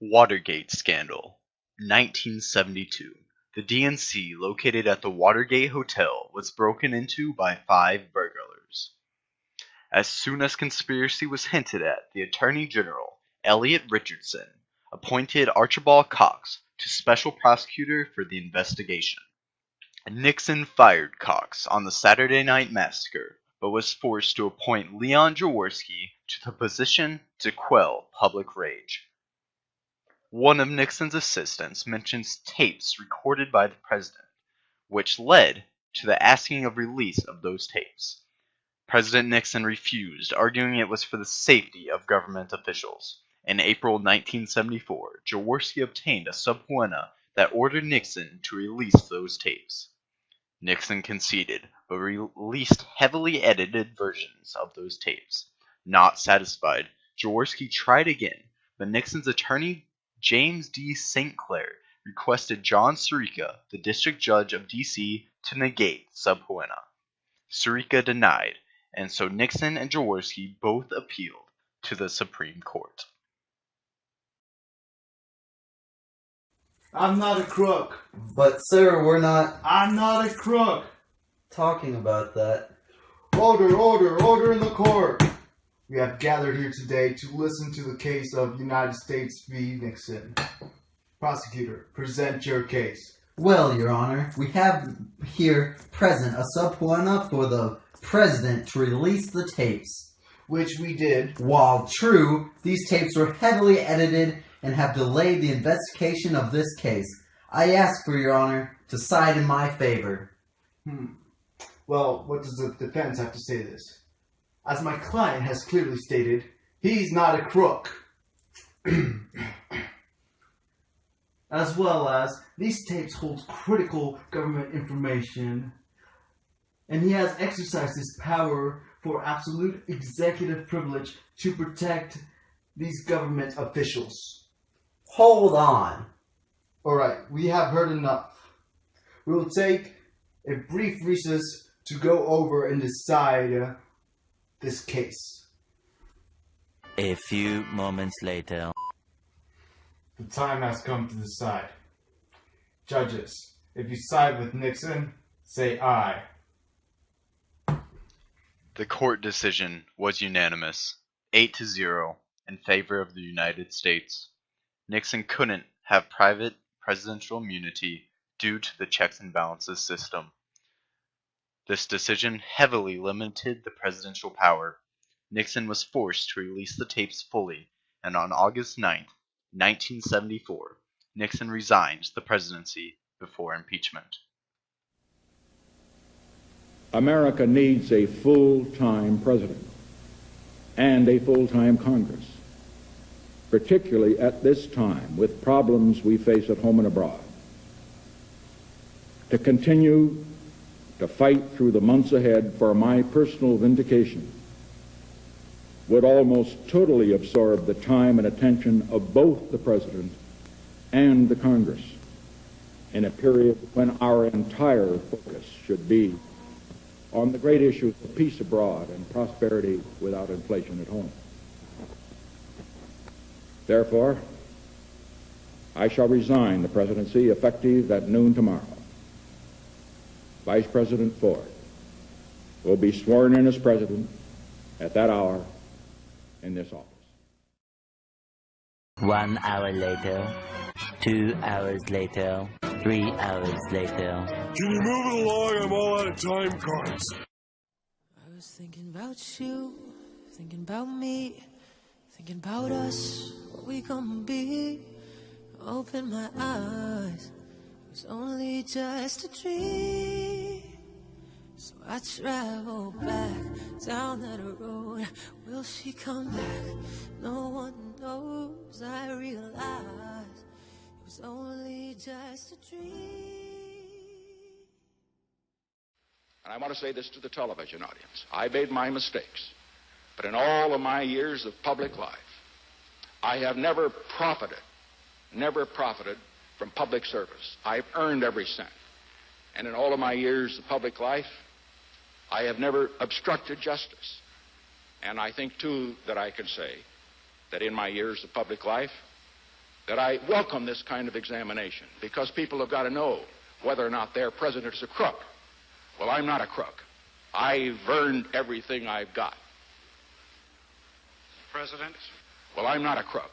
Watergate Scandal, 1972. The DNC located at the Watergate Hotel was broken into by 5 burglars. As soon as conspiracy was hinted at, the Attorney General, Elliot Richardson, appointed Archibald Cox to special prosecutor for the investigation. Nixon fired Cox on the Saturday Night Massacre, but was forced to appoint Leon Jaworski to the position to quell public rage. One of Nixon's assistants mentions tapes recorded by the president, which led to the asking of release of those tapes. President Nixon refused, arguing it was for the safety of government officials. In April 1974, Jaworski obtained a subpoena that ordered Nixon to release those tapes. Nixon conceded, but released heavily edited versions of those tapes. Not satisfied, Jaworski tried again, but Nixon's attorney James D. St. Clair requested John Sirica, the district judge of D.C., to negate subpoena. Sirica denied, and so Nixon and Jaworski both appealed to the Supreme Court. I'm not a crook. But sir, we're not I'm not a crook. talking about that. Order in the court. We have gathered here today to listen to the case of United States v. Nixon. Prosecutor, present your case. Well, Your Honor, we have here present a subpoena for the President to release the tapes. Which we did. While true, these tapes were heavily edited and have delayed the investigation of this case. I ask for Your Honor to side in my favor. Well, what does the defense have to say to this? As my client has clearly stated, he's not a crook. As well as, these tapes hold critical government information, and he has exercised his power for absolute executive privilege to protect these government officials. Hold on. Alright, we have heard enough. We will take a brief recess to go over and decide this case. A few moments later. The time has come to decide. Judges, if you side with Nixon, say aye. The court decision was unanimous, 8-0, in favor of the United States. Nixon couldn't have private presidential immunity due to the checks and balances system. This decision heavily limited the presidential power. Nixon was forced to release the tapes fully, and on August 9, 1974, Nixon resigned the presidency before impeachment. America needs a full-time president and a full-time Congress, particularly at this time with problems we face at home and abroad. To continue to fight through the months ahead for my personal vindication would almost totally absorb the time and attention of both the President and the Congress in a period when our entire focus should be on the great issues of peace abroad and prosperity without inflation at home. Therefore, I shall resign the presidency effective at noon tomorrow. Vice President Ford will be sworn in as president at that hour in this office. 1 hour later, 2 hours later, 3 hours later. Can you move it along? I'm all out of time cards. I was thinking about you, thinking about me, thinking about us, what we gonna be. Open my eyes, it was only just a dream. So I travel back down that road. Will she come back? No one knows. I realize it was only just a dream. And I want to say this to the television audience. I made my mistakes, but in all of my years of public life, I have never profited from public service. I've earned every cent. And in all of my years of public life, I have never obstructed justice. And I think, too, that I can say that in my years of public life, that I welcome this kind of examination because people have got to know whether or not their president is a crook. Well, I'm not a crook. I've earned everything I've got. President? Well, I'm not a crook.